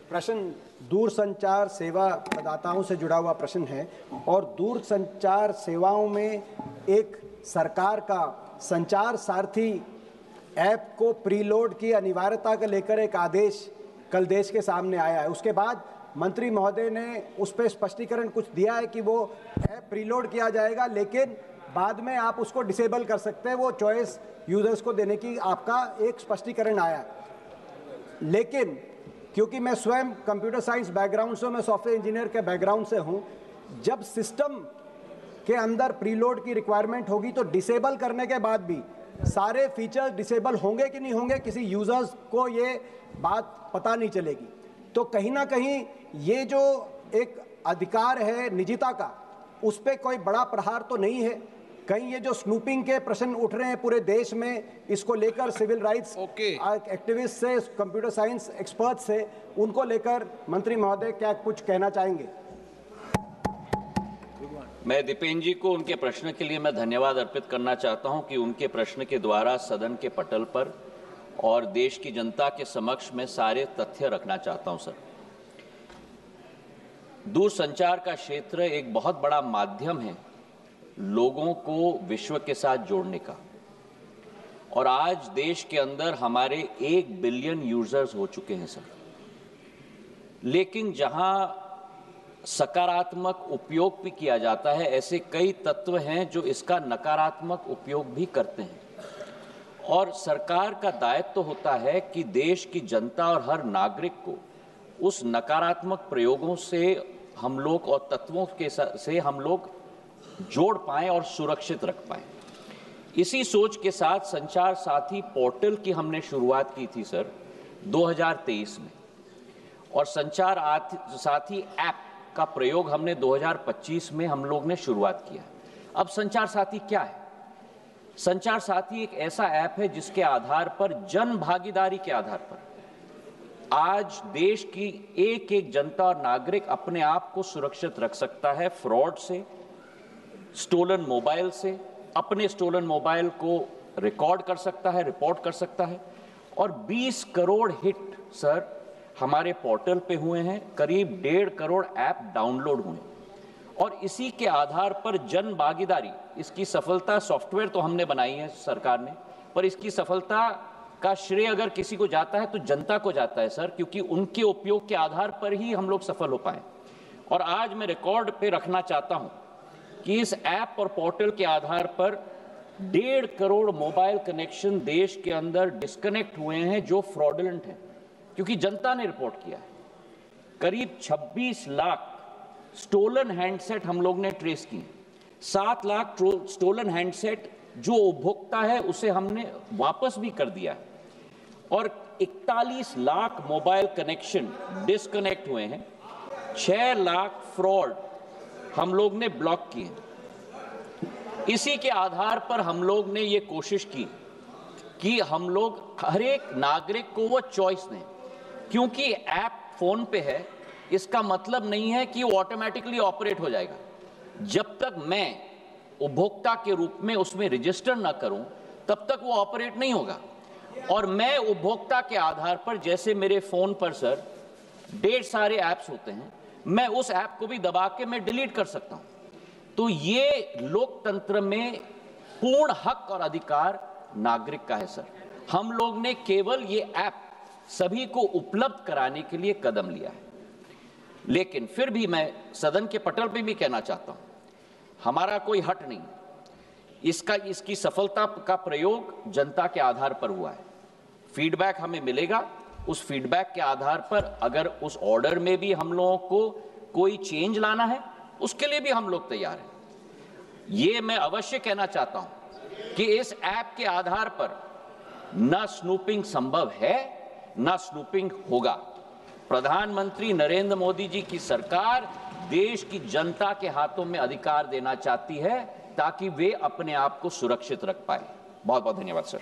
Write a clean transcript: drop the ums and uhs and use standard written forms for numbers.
प्रश्न दूरसंचार सेवा प्रदाताओं से जुड़ा हुआ प्रश्न है और दूरसंचार सेवाओं में एक सरकार का संचार सारथी ऐप को प्रीलोड की अनिवार्यता को लेकर एक आदेश कल देश के सामने आया है। उसके बाद मंत्री महोदय ने उस पर स्पष्टीकरण कुछ दिया है कि वो ऐप प्रीलोड किया जाएगा, लेकिन बाद में आप उसको डिसेबल कर सकते हैं। वो चॉइस यूजर्स को देने की आपका एक स्पष्टीकरण आया। लेकिन क्योंकि मैं स्वयं कंप्यूटर साइंस बैकग्राउंड से, मैं सॉफ्टवेयर इंजीनियर के बैकग्राउंड से हूं, जब सिस्टम के अंदर प्रीलोड की रिक्वायरमेंट होगी तो डिसेबल करने के बाद भी सारे फीचर्स डिसेबल होंगे कि नहीं होंगे, किसी यूजर्स को ये बात पता नहीं चलेगी। तो कहीं ना कहीं ये जो एक अधिकार है निजता का, उस पर कोई बड़ा प्रहार तो नहीं है। कहीं ये जो स्नूपिंग के प्रश्न उठ रहे हैं पूरे देश में, इसको लेकर सिविल राइट्स एक्टिविस्ट से, कंप्यूटर साइंस एक्सपर्ट से, उनको लेकर मंत्री महोदय क्या कुछ कहना चाहेंगे? मैं दीपेन जी को उनके प्रश्न के लिए मैं धन्यवाद अर्पित करना चाहता हूं कि उनके प्रश्न के द्वारा सदन के पटल पर और देश की जनता के समक्ष में सारे तथ्य रखना चाहता हूं। सर, दूरसंचार का क्षेत्र एक बहुत बड़ा माध्यम है लोगों को विश्व के साथ जोड़ने का, और आज देश के अंदर हमारे 1 बिलियन यूजर्स हो चुके हैं सर। लेकिन जहां सकारात्मक उपयोग भी किया जाता है, ऐसे कई तत्व हैं जो इसका नकारात्मक उपयोग भी करते हैं। और सरकार का दायित्व तो होता है कि देश की जनता और हर नागरिक को उस नकारात्मक प्रयोगों से हम लोग और तत्वों के से हम लोग जोड़ पाएं और सुरक्षित रख पाएं। इसी सोच के साथ संचार साथी पोर्टल की हमने शुरुआत की थी सर 2023 में, और संचार साथी ऐप का प्रयोग हमने 2025 में हम लोग ने शुरुआत किया। अब संचार साथी क्या है? संचार साथी एक ऐसा ऐप है जिसके आधार पर, जन भागीदारी के आधार पर, आज देश की एक एक जनता और नागरिक अपने आप को सुरक्षित रख सकता है फ्रॉड से, स्टोलन मोबाइल से, अपने स्टोलन मोबाइल को रिकॉर्ड कर सकता है, रिपोर्ट कर सकता है। और 20 करोड़ हिट सर हमारे पोर्टल पे हुए हैं, करीब 1.5 करोड़ ऐप डाउनलोड हुए, और इसी के आधार पर जन भागीदारी, इसकी सफलता, सॉफ्टवेयर तो हमने बनाई है सरकार ने, पर इसकी सफलता का श्रेय अगर किसी को जाता है तो जनता को जाता है सर, क्योंकि उनके उपयोग के आधार पर ही हम लोग सफल हो पाए। और आज मैं रिकॉर्ड पे रखना चाहता हूं कि इस ऐप और पोर्टल के आधार पर 1.5 करोड़ मोबाइल कनेक्शन देश के अंदर डिस्कनेक्ट हुए हैं जो फ्रॉडुलेंट हैं, क्योंकि जनता ने रिपोर्ट किया है। करीब 26 लाख स्टोलन हैंडसेट हम लोग ने ट्रेस किए, 7 लाख स्टोलन हैंडसेट जो उपभोक्ता है उसे हमने वापस भी कर दिया है, और 41 लाख मोबाइल कनेक्शन डिस्कनेक्ट हुए हैं, 6 लाख फ्रॉड हम लोग ने ब्लॉक किए। इसी के आधार पर हम लोग ने ये कोशिश की कि हम लोग हर एक नागरिक को वो चॉइस दें, क्योंकि ऐप फोन पे है, इसका मतलब नहीं है कि वो ऑटोमेटिकली ऑपरेट हो जाएगा। जब तक मैं उपभोक्ता के रूप में उसमें रजिस्टर ना करूं, तब तक वो ऑपरेट नहीं होगा। और मैं उपभोक्ता के आधार पर, जैसे मेरे फोन पर सर ढेर सारे ऐप्स होते हैं, मैं उस ऐप को भी दबा के मैं डिलीट कर सकता हूं। तो ये लोकतंत्र में पूर्ण हक और अधिकार नागरिक का है सर। हम लोग ने केवल ये ऐप सभी को उपलब्ध कराने के लिए कदम लिया है। लेकिन फिर भी मैं सदन के पटल पे भी कहना चाहता हूं, हमारा कोई हट नहीं, इसकी सफलता का प्रयोग जनता के आधार पर हुआ है। फीडबैक हमें मिलेगा, उस फीडबैक के आधार पर अगर उस ऑर्डर में भी हम लोगों को कोई चेंज लाना है, उसके लिए भी हम लोग तैयार हैं। ये मैं अवश्य कहना चाहता हूं कि इस ऐप के आधार पर न स्नूपिंग संभव है, न स्नूपिंग होगा। प्रधानमंत्री नरेंद्र मोदी जी की सरकार देश की जनता के हाथों में अधिकार देना चाहती है ताकि वे अपने आप को सुरक्षित रख पाए। बहुत बहुत धन्यवाद सर।